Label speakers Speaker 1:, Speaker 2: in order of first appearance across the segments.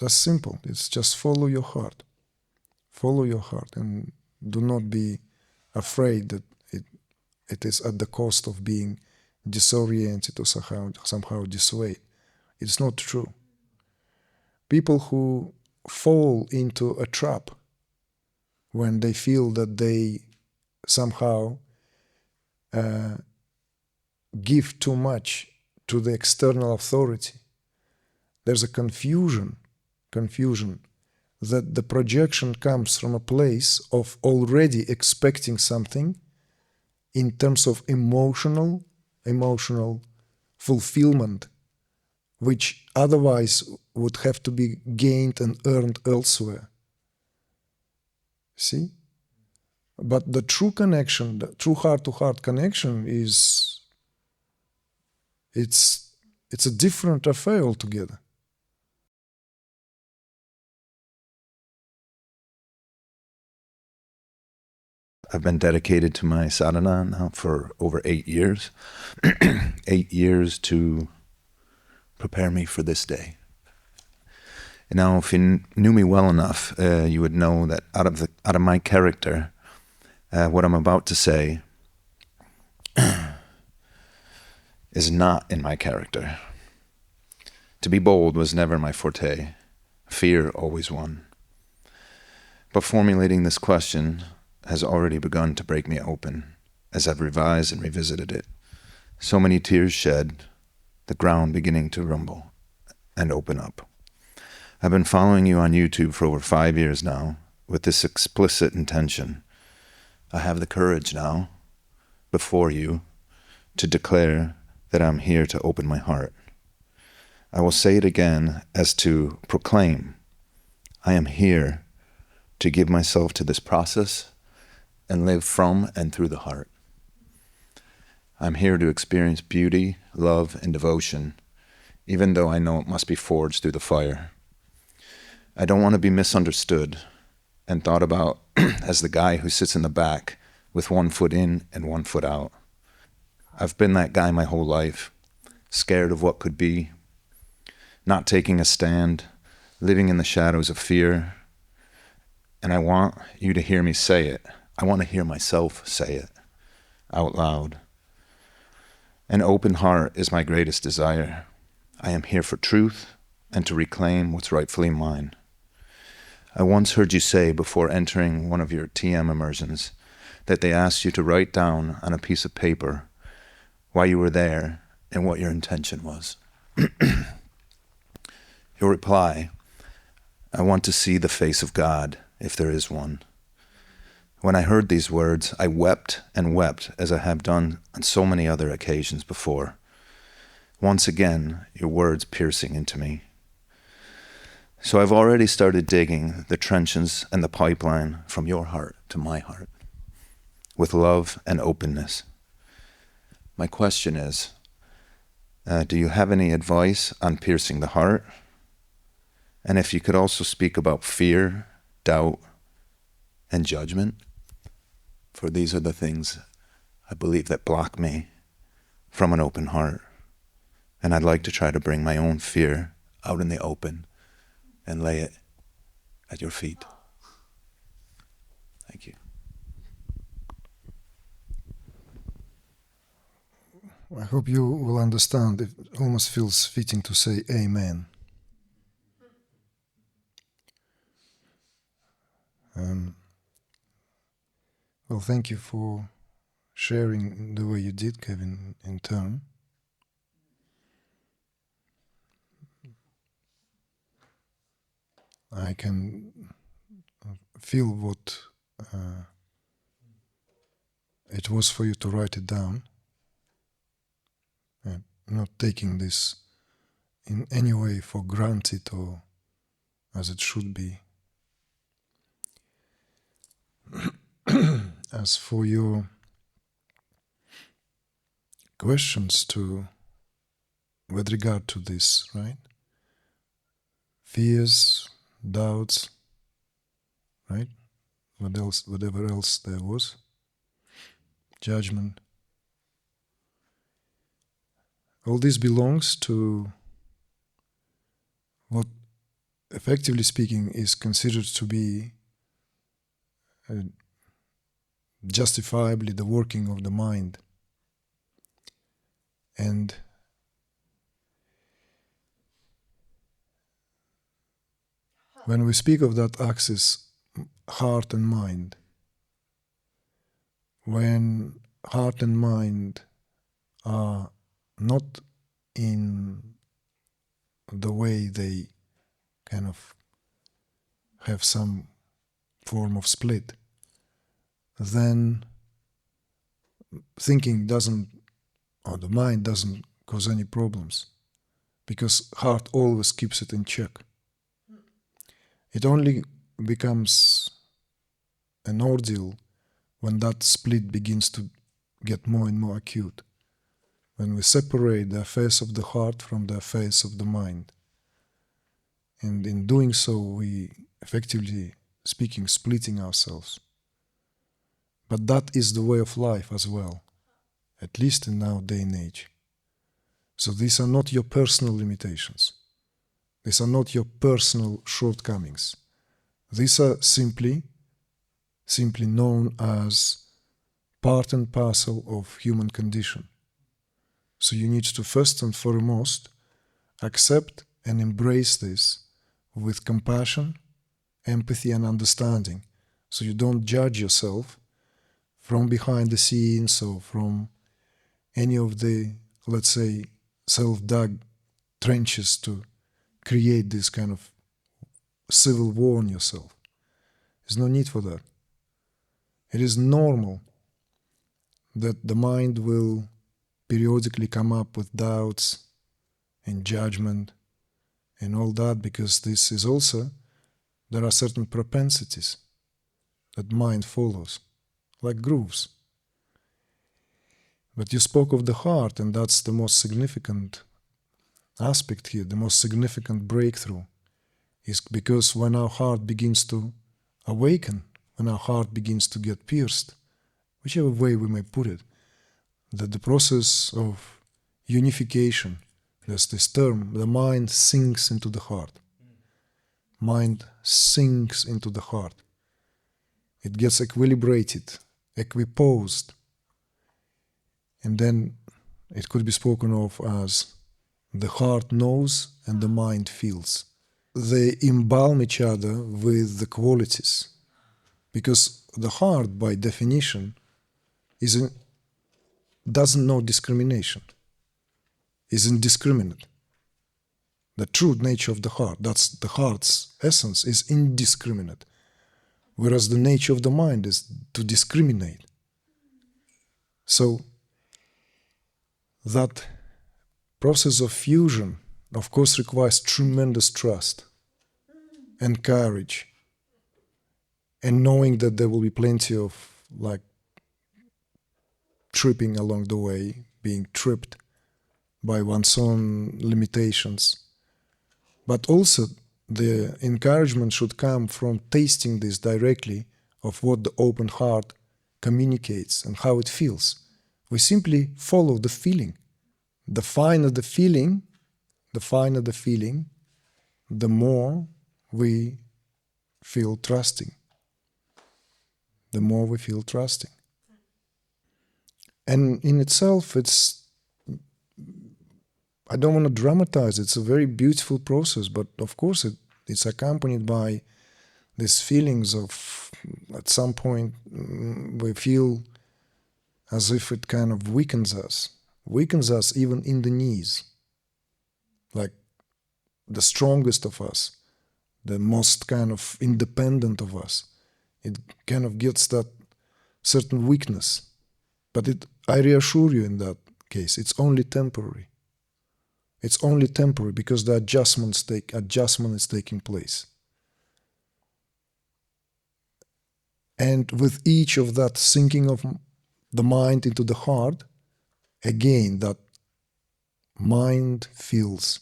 Speaker 1: that's simple. It's just follow your heart. Follow your heart, and do not be afraid that it is at the cost of being disoriented or somehow dissuaded. It's not true. People who fall into a trap when they feel that they somehow give too much to the external authority, there's a confusion that the projection comes from a place of already expecting something in terms of emotional fulfillment, which otherwise would have to be gained and earned elsewhere. See? But the true connection, the true heart-to-heart connection is, it's a different affair altogether.
Speaker 2: I've been dedicated to my sadhana now for over 8 years. 8 years to prepare me for this day. And now, if you knew me well enough, you would know that out of my character, what I'm about to say is not in my character. To be bold was never my forte. Fear always won. But formulating this question has already begun to break me open as I've revised and revisited it. So many tears shed, the ground beginning to rumble and open up. I've been following you on YouTube for over 5 years now with this explicit intention. I have the courage now, before you, to declare that I'm here to open my heart. I will say it again as to proclaim, I am here to give myself to this process and live from and through the heart. I'm here to experience beauty, love, and devotion, even though I know it must be forged through the fire. I don't want to be misunderstood and thought about as the guy who sits in the back with 1 foot in and 1 foot out. I've been that guy my whole life, scared of what could be, not taking a stand, living in the shadows of fear. And I want you to hear me say it. I want to hear myself say it out loud. An open heart is my greatest desire. I am here for truth and to reclaim what's rightfully mine. I once heard you say before entering one of your TM immersions that they asked you to write down on a piece of paper why you were there and what your intention was. Your reply, I want to see the face of God, if there is one. When I heard these words, I wept and wept as I have done on so many other occasions before. Once again, your words piercing into me. So I've already started digging the trenches and the pipeline from your heart to my heart, with love and openness. My question is, do you have any advice on piercing the heart? And if you could also speak about fear, doubt, and judgment, for these are the things I believe that block me from an open heart. And I'd like to try to bring my own fear out in the open and lay it at your feet. Thank you.
Speaker 1: I hope you will understand. It almost feels fitting to say amen. Well, thank you for sharing the way you did, Kevin, in turn. I can feel what it was for you to write it down. And not taking this in any way for granted or as it should be. As for your questions with regard to this, right? Fears, doubts, right? What else? Whatever else there was. Judgment. All this belongs to what effectively speaking, is considered to be justifiably the working of the mind. And when we speak of that axis, heart and mind, when heart and mind are not in the way they kind of have some form of split, then thinking doesn't, or the mind doesn't cause any problems, because heart always keeps it in check. It only becomes an ordeal when that split begins to get more and more acute, when we separate the affairs of the heart from the affairs of the mind. And in doing so, we, effectively speaking, splitting ourselves. But that is the way of life as well, at least in our day and age. So these are not your personal limitations. These are not your personal shortcomings. These are simply known as part and parcel of human condition. So you need to first and foremost accept and embrace this with compassion, empathy, and understanding. So you don't judge yourself from behind the scenes or from any of the, let's say, self-dug trenches to create this kind of civil war on yourself. There's no need for that. It is normal that the mind will periodically come up with doubts and judgment and all that, because this is also, there are certain propensities that mind follows, like grooves. But you spoke of the heart, and that's the most significant aspect here, the most significant breakthrough, is because when our heart begins to awaken, when our heart begins to get pierced, whichever way we may put it, that the process of unification, there's this term, the mind sinks into the heart. Mind sinks into the heart. It gets equilibrated, equiposed, and then it could be spoken of as the heart knows and the mind feels. They embalm each other with the qualities, because the heart, by definition, doesn't know discrimination, is indiscriminate. The true nature of the heart, that's the heart's essence, is indiscriminate, whereas the nature of the mind is to discriminate. So that process of fusion, of course, requires tremendous trust and courage, and knowing that there will be plenty of tripping along the way, being tripped by one's own limitations. But also the encouragement should come from tasting this directly, of what the open heart communicates and how it feels. We simply follow the feeling. The finer the feeling, the more we feel trusting. The more we feel trusting. And in itself, I don't want to dramatize, it's a very beautiful process, but of course it's accompanied by these feelings of, at some point, we feel as if it kind of weakens us even in the knees. Like the strongest of us, the most kind of independent of us, it kind of gets that certain weakness. But I reassure you in that case, it's only temporary. It's only temporary, because the adjustment is taking place. And with each of that sinking of the mind into the heart, again, that mind feels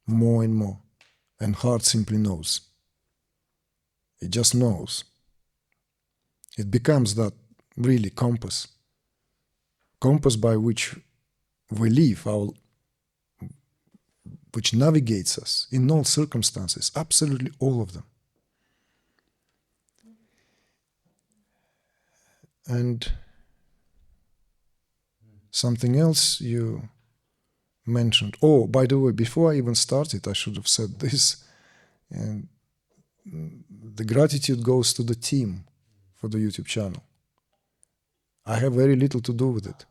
Speaker 1: more and more, and heart simply knows. It just knows. It becomes that really compass by which we live which navigates us in all circumstances, absolutely all of them. And something else you mentioned. Oh, by the way, before I even started, I should have said this. And the gratitude goes to the team for the YouTube channel. I have very little to do with it.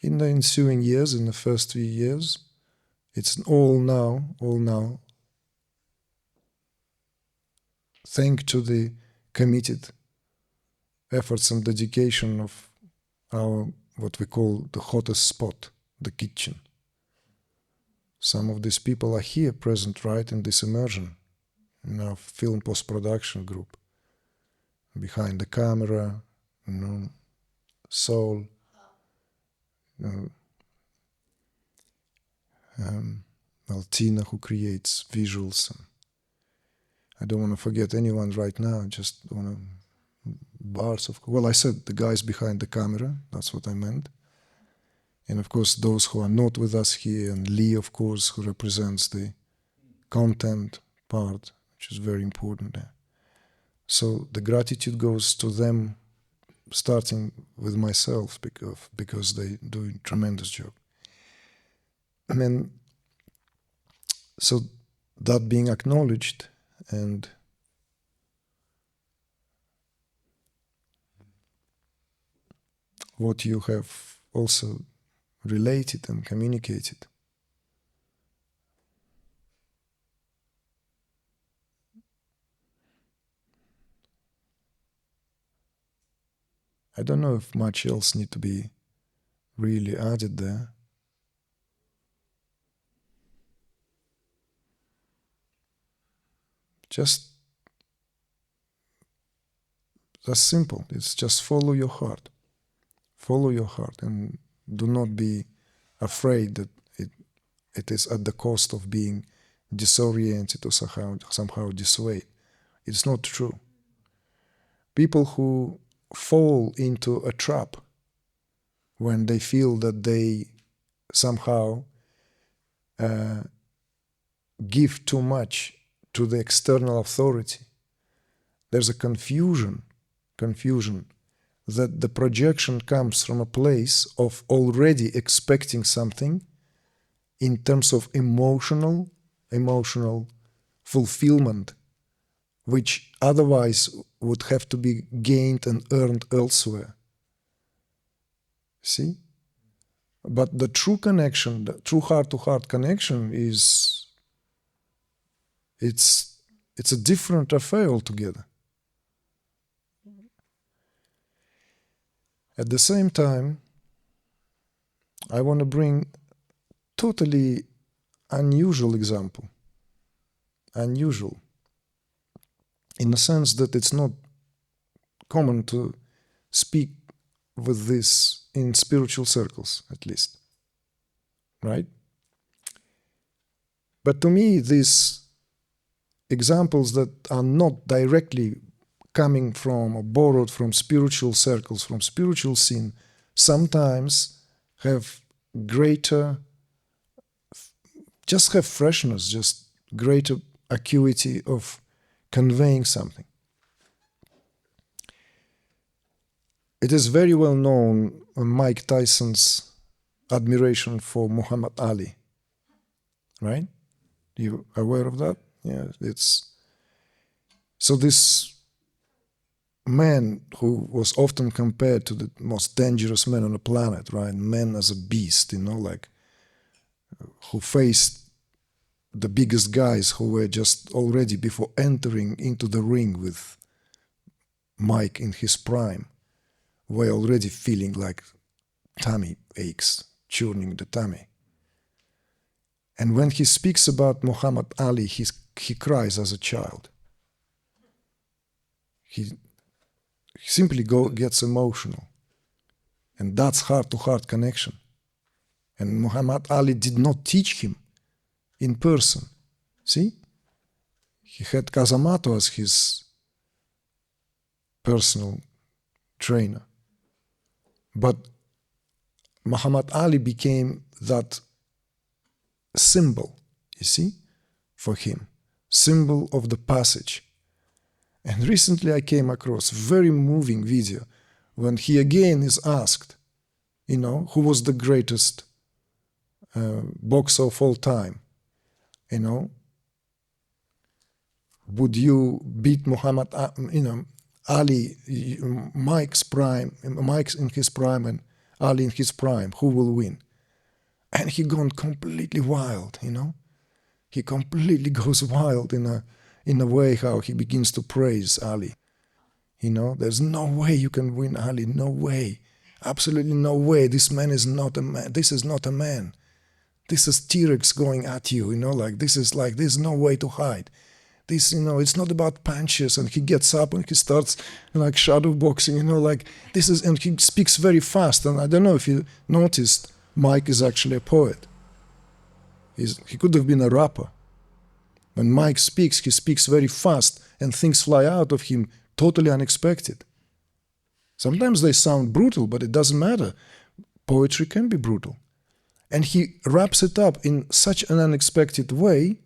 Speaker 1: In the ensuing years, in the first 3 years, it's all now, thanks to the committed efforts and dedication of our, what we call the hottest spot, the kitchen. Some of these people are here present right in this immersion, in our film post-production group. Behind the camera, soul, Tina who creates visuals. I don't want to forget anyone right now, just want to bars of, well, I said the guys behind the camera, that's what I meant. And of course, those who are not with us here, and Lee, of course, who represents the content part, which is very important there. So the gratitude goes to them, starting with myself, because they do a tremendous job. And so that being acknowledged, and what you have also related and communicated, I don't know if much else need to be really added there. Just that's simple. It's just follow your heart. Follow your heart, and do not be afraid that it is at the cost of being disoriented or somehow dissuaded. It's not true. People who fall into a trap when they feel that they somehow give too much to the external authority, there's a confusion that the projection comes from a place of already expecting something in terms of emotional fulfillment, which otherwise would have to be gained and earned elsewhere. See? But the true connection, the true heart-to-heart connection is, it's a different affair altogether. At the same time, I want to bring totally unusual example. Unusual. In the sense that it's not common to speak with this in spiritual circles, at least. Right? But to me, these examples that are not directly coming from or borrowed from spiritual circles, from spiritual scene, sometimes have greater, just have freshness, just greater acuity of conveying something. It is very well known, Mike Tyson's admiration for Muhammad Ali, right? You aware of that? Yeah, it's so this man who was often compared to the most dangerous man on the planet, right? Man as a beast, like who faced the biggest guys who were just already before entering into the ring with Mike in his prime, were already feeling like tummy aches, churning the tummy. And when he speaks about Muhammad Ali, he cries as a child. He simply gets emotional. And that's heart-to-heart connection. And Muhammad Ali did not teach him in person. See? He had Casamato as his personal trainer. But Muhammad Ali became that symbol You see? For him. Symbol of the passage. And recently I came across a very moving video when he again is asked, who was the greatest boxer of all time? Would you beat Muhammad, Ali, Mike's in his prime and Ali in his prime? Who will win? And he gone completely wild, He completely goes wild in a way how he begins to praise Ali. There's no way you can win Ali, no way. Absolutely no way. This man is not a man. This is not a man. This is T-Rex going at you, there's no way to hide. This, it's not about punches, and he gets up and he starts shadow boxing, and he speaks very fast. And I don't know if you noticed, Mike is actually a poet. He could have been a rapper. When Mike speaks, he speaks very fast, and things fly out of him totally unexpected. Sometimes they sound brutal, but it doesn't matter. Poetry can be brutal. And he wraps it up in such an unexpected way,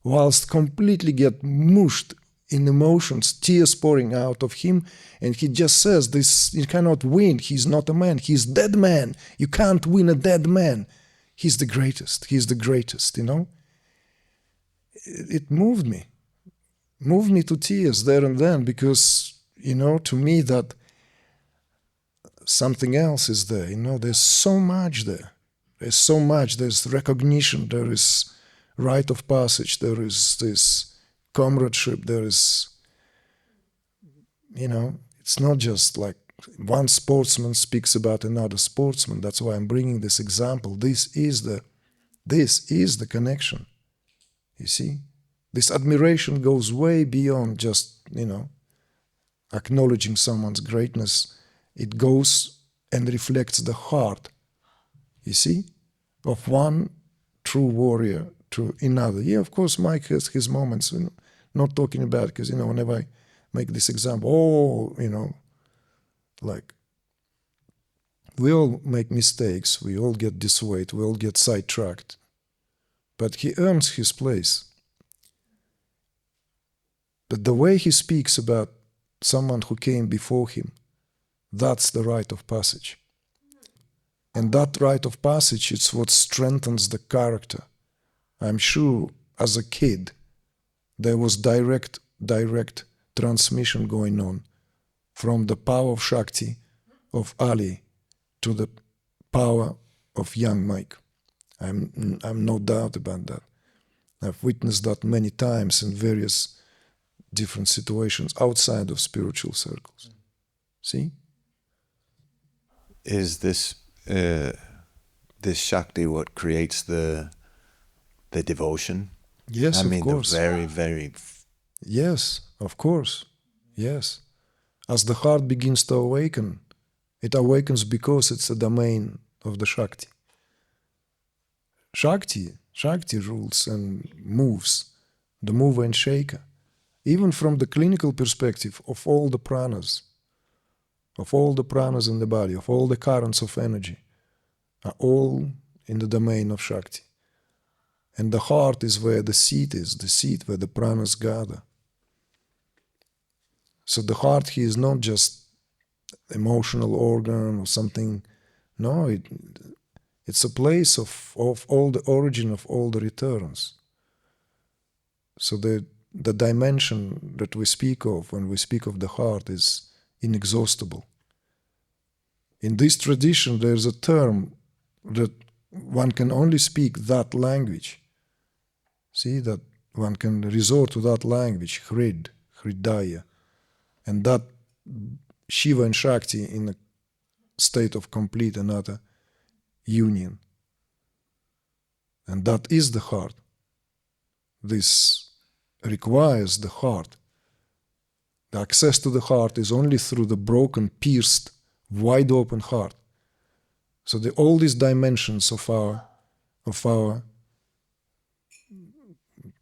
Speaker 1: whilst completely get mushed in emotions, tears pouring out of him, and he just says, "This, you cannot win. He's not a man. He's dead man. You can't win a dead man. He's the greatest. He's the greatest." It moved me to tears there and then, because to me that something else is there. There's so much there. There's so much. There's recognition. There is rite of passage. There is this comradeship. There is, it's not just like one sportsman speaks about another sportsman. That's why I'm bringing this example. This is the connection. You see? This admiration goes way beyond just, acknowledging someone's greatness. It goes and reflects the heart, you see, of one true warrior to another. Yeah, of course, Mike has his moments, not talking about, because, whenever I make this example, we all make mistakes, we all get dissuaded, we all get sidetracked, but he earns his place. But the way he speaks about someone who came before him, that's the rite of passage. And that rite of passage, it's what strengthens the character. I'm sure as a kid, there was direct transmission going on from the power of shakti of Ali to the power of young Mike. I'm no doubt about that. I've witnessed that many times in various different situations outside of spiritual circles. See?
Speaker 2: Is this shakti what creates the devotion?
Speaker 1: Yes,
Speaker 2: of
Speaker 1: course.
Speaker 2: The very, very...
Speaker 1: Yes, of course. Yes. As the heart begins to awaken, it awakens because it's a domain of the shakti. Shakti rules and moves, the mover and shaker. Even from the clinical perspective of all the pranas in the body, of all the currents of energy, are all in the domain of shakti. And the heart is where the seat is, the seat where the pranas gather. So the heart here is not just emotional organ or something. No, it's a place of all the origin of all the returns. So the dimension that we speak of when we speak of the heart is inexhaustible. In this tradition, there's a term that one can only speak that language. See, that one can resort to that language, Hridaya, and that Shiva and Shakti in a state of complete and utter union. And that is the heart. This requires the heart. The access to the heart is only through the broken, pierced, wide open heart. So all these dimensions of our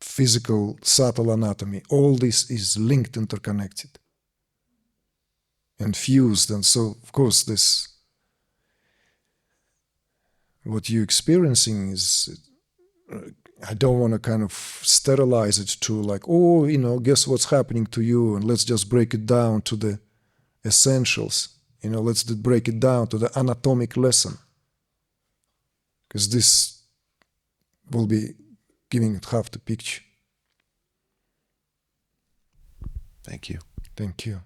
Speaker 1: physical, subtle anatomy, all this is linked, interconnected, and fused. And so, of course, this, what you're experiencing is I don't want to kind of sterilize it to like, oh, guess what's happening to you, and let's just break it down to the essentials. Let's break it down to the anatomic lesson. Because this will be giving it half the picture.
Speaker 2: Thank you.
Speaker 1: Thank you.